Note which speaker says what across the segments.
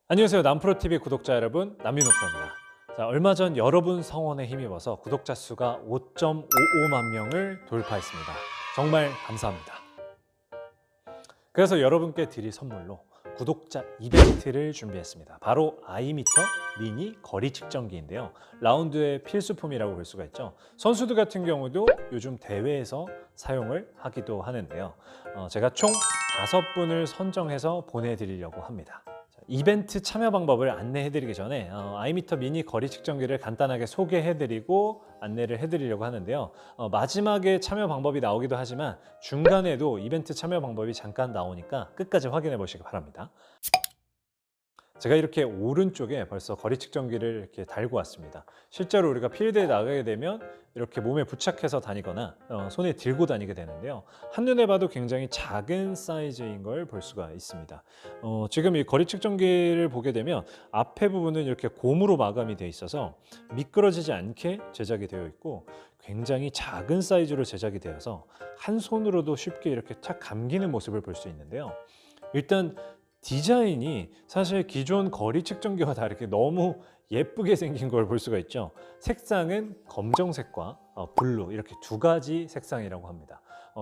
Speaker 1: 안녕하세요. 남프로TV 구독자 여러분, 남윤호 프로입니다. 자, 얼마 전 여러분 성원에 힘입어서 구독자 수가 5.55만 명을 돌파했습니다. 정말 감사합니다. 그래서 여러분께 드릴 선물로 구독자 이벤트를 준비했습니다. 바로 아이미터 미니 거리 측정기인데요. 라운드의 필수품이라고 볼 수가 있죠. 선수들 같은 경우도 요즘 대회에서 사용을 하기도 하는데요. 제가 총 5분을 선정해서 보내드리려고 합니다. 이벤트 참여 방법을 안내해드리기 전에 아이미터 미니 거리 측정기를 간단하게 소개해드리고 안내를 해드리려고 하는데요. 마지막에 참여 방법이 나오기도 하지만 중간에도 이벤트 참여 방법이 잠깐 나오니까 끝까지 확인해 보시기 바랍니다. 제가 이렇게 오른쪽에 벌써 거리 측정기를 이렇게 달고 왔습니다. 실제로 우리가 필드에 나가게 되면 이렇게 몸에 부착해서 다니거나 손에 들고 다니게 되는데요. 한눈에 봐도 굉장히 작은 사이즈인 걸 볼 수가 있습니다. 지금 이 거리 측정기를 보게 되면 앞에 부분은 이렇게 고무로 마감이 되어 있어서 미끄러지지 않게 제작이 되어 있고 굉장히 작은 사이즈로 제작이 되어서 한 손으로도 쉽게 이렇게 착 감기는 모습을 볼 수 있는데요. 일단 디자인이 사실 기존 거리 측정기와 다르게 너무 예쁘게 생긴 걸 볼 수가 있죠. 색상은 검정색과 블루 이렇게 두 가지 색상이라고 합니다.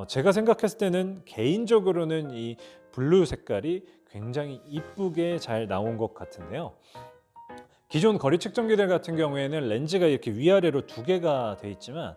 Speaker 1: 제가 생각했을 때는 개인적으로는 이 블루 색깔이 굉장히 이쁘게 잘 나온 것 같은데요. 기존 거리 측정기들 같은 경우에는 렌즈가 이렇게 위아래로 두 개가 돼 있지만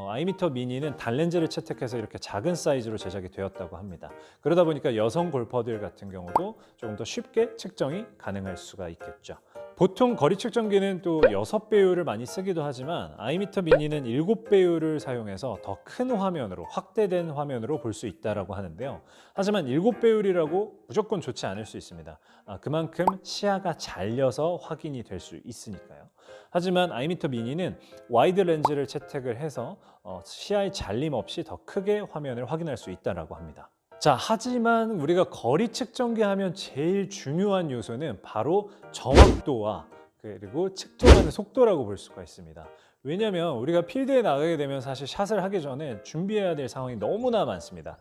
Speaker 1: 아이미터 미니는 단렌즈를 채택해서 이렇게 작은 사이즈로 제작이 되었다고 합니다. 그러다 보니까 여성 골퍼들 같은 경우도 조금 더 쉽게 측정이 가능할 수가 있겠죠. 보통 거리 측정기는 또 6배율을 많이 쓰기도 하지만 아이미터 미니는 7배율을 사용해서 더 큰 화면으로 확대된 화면으로 볼 수 있다고 하는데요. 하지만 7배율이라고 무조건 좋지 않을 수 있습니다. 그만큼 시야가 잘려서 확인이 될 수 있으니까요. 하지만 아이미터 미니는 와이드 렌즈를 채택을 해서 시야의 잘림 없이 더 크게 화면을 확인할 수 있다고 합니다. 자, 하지만 우리가 거리 측정기 하면 제일 중요한 요소는 바로 정확도와 그리고 측정하는 속도라고 볼 수가 있습니다. 왜냐하면 우리가 필드에 나가게 되면 사실 샷을 하기 전에 준비해야 될 상황이 너무나 많습니다.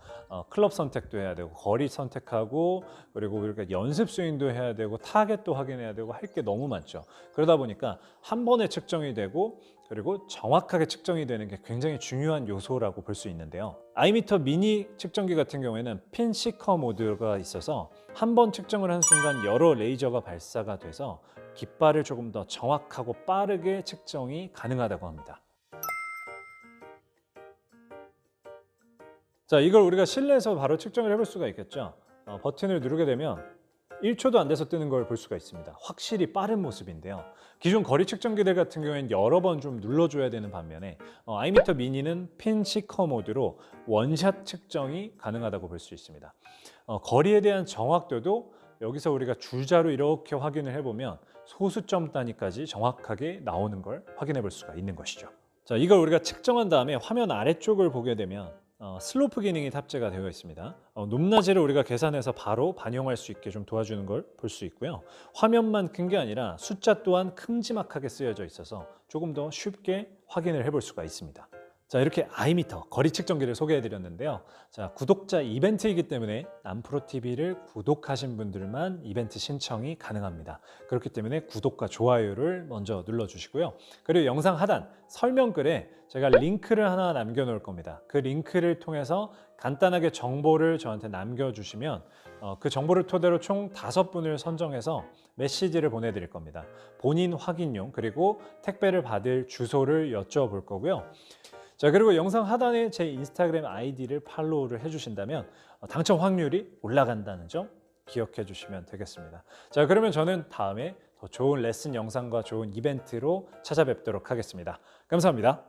Speaker 1: 클럽 선택도 해야 되고 거리 선택하고 그리고 우리가 연습 스윙도 해야 되고 타겟도 확인해야 되고 할 게 너무 많죠. 그러다 보니까 한 번에 측정이 되고 그리고 정확하게 측정이 되는 게 굉장히 중요한 요소라고 볼 수 있는데요. 아이미터 미니 측정기 같은 경우에는 핀 시커 모드가 있어서 한 번 측정을 한 순간 여러 레이저가 발사가 돼서 깃발을 조금 더 정확하고 빠르게 측정이 가능하다고 합니다. 자, 이걸 우리가 실내에서 바로 측정을 해볼 수가 있겠죠. 버튼을 누르게 되면 1초도 안 돼서 뜨는 걸 볼 수가 있습니다. 확실히 빠른 모습인데요. 기존 거리 측정기들 같은 경우에는 여러 번 좀 눌러줘야 되는 반면에 아이미터 미니는 핀 시커 모드로 원샷 측정이 가능하다고 볼 수 있습니다. 거리에 대한 정확도도 여기서 우리가 줄자로 이렇게 확인을 해보면 소수점 단위까지 정확하게 나오는 걸 확인해 볼 수가 있는 것이죠. 자, 이걸 우리가 측정한 다음에 화면 아래쪽을 보게 되면 슬로프 기능이 탑재가 되어 있습니다. 높낮이를 우리가 계산해서 바로 반영할 수 있게 좀 도와주는 걸 볼 수 있고요. 화면만 큰 게 아니라 숫자 또한 큼지막하게 쓰여져 있어서 조금 더 쉽게 확인을 해볼 수가 있습니다. 자, 이렇게 아이미터 거리 측정기를 소개해 드렸는데요. 자, 구독자 이벤트이기 때문에 남프로TV를 구독하신 분들만 이벤트 신청이 가능합니다. 그렇기 때문에 구독과 좋아요를 먼저 눌러주시고요. 그리고 영상 하단 설명글에 제가 링크를 하나 남겨놓을 겁니다. 그 링크를 통해서 간단하게 정보를 저한테 남겨주시면 그 정보를 토대로 총 5분을 선정해서 메시지를 보내드릴 겁니다. 본인 확인용 그리고 택배를 받을 주소를 여쭤볼 거고요. 자, 그리고 영상 하단에 제 인스타그램 아이디를 팔로우를 해주신다면 당첨 확률이 올라간다는 점 기억해 주시면 되겠습니다. 자, 그러면 저는 다음에 더 좋은 레슨 영상과 좋은 이벤트로 찾아뵙도록 하겠습니다. 감사합니다.